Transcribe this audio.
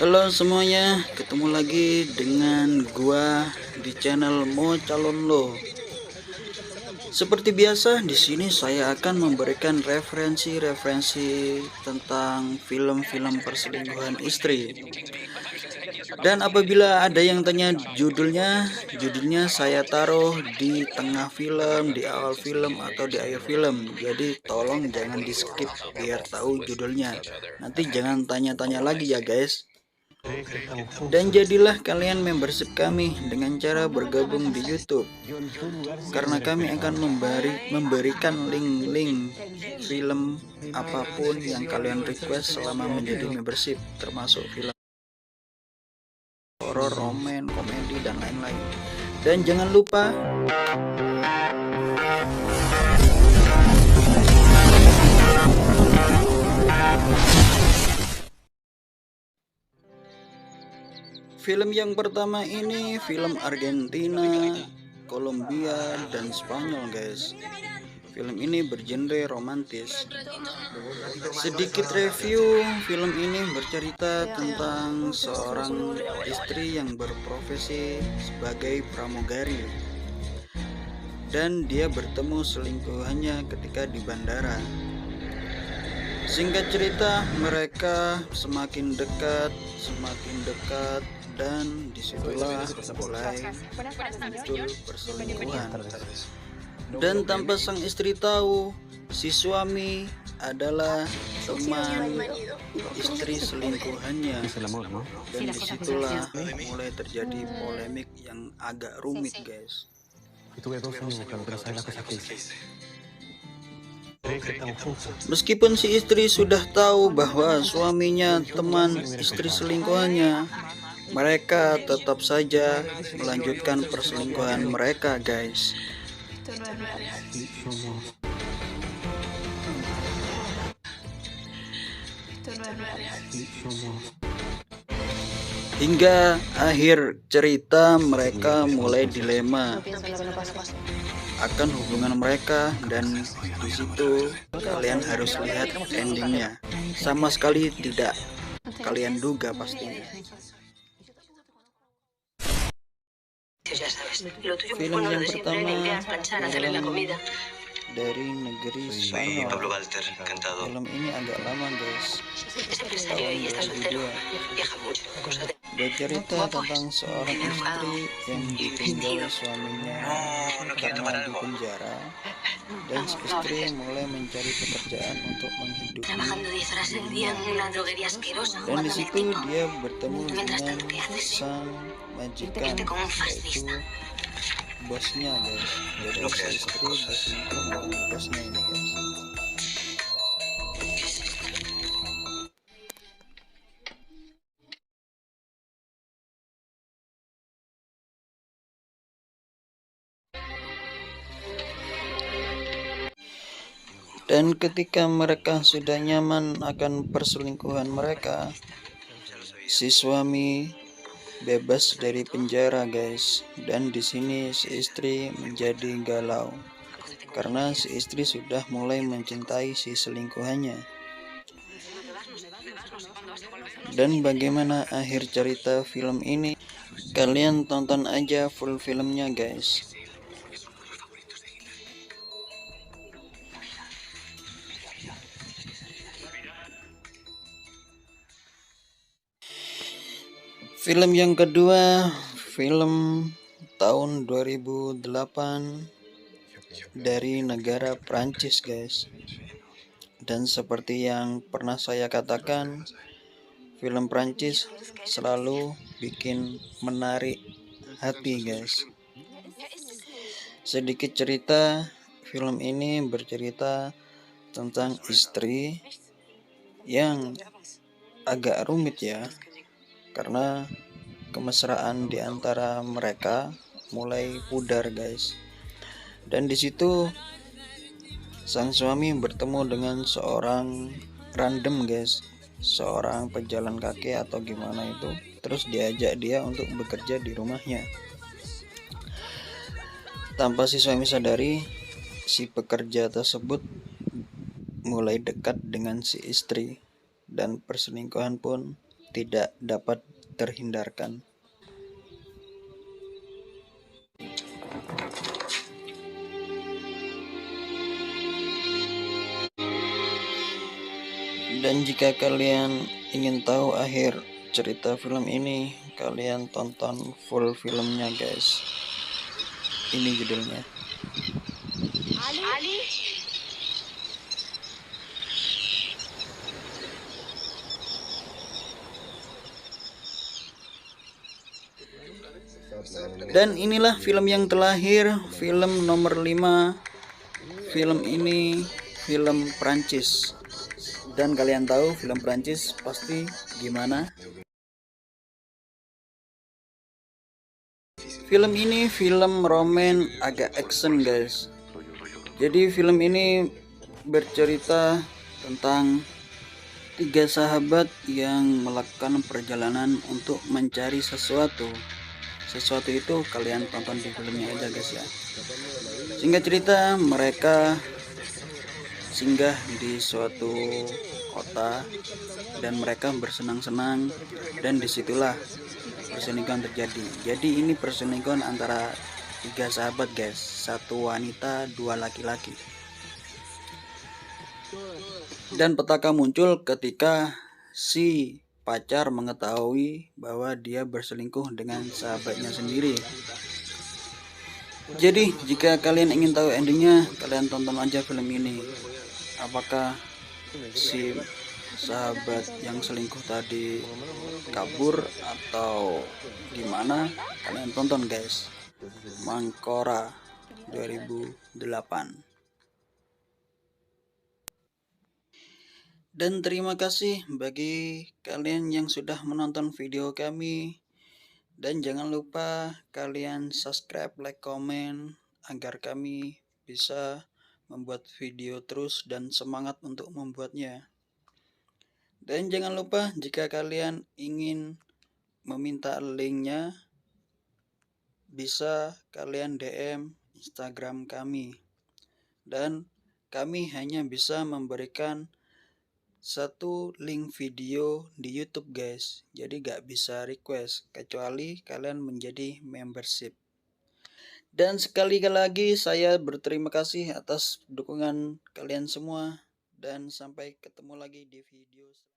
Halo semuanya, ketemu lagi dengan gua di channel Mo Calon Lo. Seperti biasa, di sini saya akan memberikan referensi-referensi tentang film-film perselingkuhan istri. Dan apabila ada yang tanya judulnya saya taruh di tengah film, di awal film, atau di akhir film. Jadi tolong jangan di skip biar tahu judulnya. Nanti jangan tanya-tanya lagi ya guys. Dan jadilah kalian membership kami dengan cara bergabung di YouTube, karena kami akan memberikan link-link film apapun yang kalian request selama menjadi membership, termasuk film horor, romen, komedi, dan lain-lain. Dan jangan lupa film yang pertama ini film Argentina, Kolombia, dan Spanyol guys. Film ini bergenre romantis. Sedikit review, film ini bercerita tentang seorang istri yang berprofesi sebagai pramugari, dan dia bertemu selingkuhannya ketika di bandara. Singkat cerita, mereka semakin dekat, dan disitulah mulai muncul perselingkuhan. Dan tanpa sang istri tahu, si suami adalah teman istri selingkuhannya. Dan disitulah mulai terjadi polemik yang agak rumit guys. Meskipun si istri sudah tahu bahwa suaminya teman istri selingkuhannya, mereka tetap saja melanjutkan perselingkuhan mereka guys. Hingga akhir cerita mereka mulai dilema akan hubungan mereka, dan di situ kalian harus lihat endingnya. Sama sekali tidak kalian duga pastinya. Film yang pertama dari negeri Spanyol. Film ini agak lama guys, tahun 2002. Bercerita tentang seorang istri yang ditinggal suaminya karena di penjara, dan si istri mulai mencari pekerjaan untuk menghidupi dirinya. Dan di situ dia bertemu dengan sang majikan, yaitu bosnya guys. Jadi si istri berselingkuh dengan bosnya ini guys. Dan ketika mereka sudah nyaman akan perselingkuhan mereka, si suami bebas dari penjara guys. Dan di sini si istri menjadi galau karena si istri sudah mulai mencintai si selingkuhannya. Dan bagaimana akhir cerita film ini? Kalian tonton aja full filmnya guys. Film yang kedua, film tahun 2008 dari negara Prancis guys. Dan seperti yang pernah saya katakan, film Prancis selalu bikin menarik hati guys. Sedikit cerita, film ini bercerita tentang istri yang agak rumit ya, karena kemesraan di antara mereka mulai pudar guys. Dan di situ sang suami bertemu dengan seorang random guys, seorang pejalan kaki atau gimana itu, terus diajak dia untuk bekerja di rumahnya. Tanpa si suami sadari, si pekerja tersebut mulai dekat dengan si istri, dan perselingkuhan pun tidak dapat terhindarkan. Dan jika kalian ingin tahu akhir cerita film ini, kalian tonton full filmnya guys. Ini judulnya. Ali. Dan inilah film yang terakhir, film nomor 5. Film ini film Prancis. Dan kalian tahu film Prancis pasti gimana? Film ini film roman agak action guys. Jadi film ini bercerita tentang 3 sahabat yang melakukan perjalanan untuk mencari sesuatu. Sesuatu itu kalian tonton di filmnya aja guys ya. Singkat cerita, mereka singgah di suatu kota dan mereka bersenang-senang, dan disitulah perselingkuhan terjadi. Jadi ini perselingkuhan antara 3 sahabat guys, 1 wanita 2 laki-laki. Dan petaka muncul ketika si pacar mengetahui bahwa dia berselingkuh dengan sahabatnya sendiri. Jadi jika kalian ingin tahu endingnya, kalian tonton aja film ini. Apakah si sahabat yang selingkuh tadi kabur atau gimana? Kalian tonton guys. Mangkora 2008. Dan terima kasih bagi kalian yang sudah menonton video kami. Dan jangan lupa kalian subscribe, like, komen agar kami bisa membuat video terus dan semangat untuk membuatnya. Dan jangan lupa jika kalian ingin meminta linknya, bisa kalian DM Instagram kami. Dan kami hanya bisa memberikan 1 link video di YouTube guys. Jadi gak bisa request kecuali kalian menjadi membership. Dan sekali lagi saya berterima kasih atas dukungan kalian semua, dan sampai ketemu lagi di video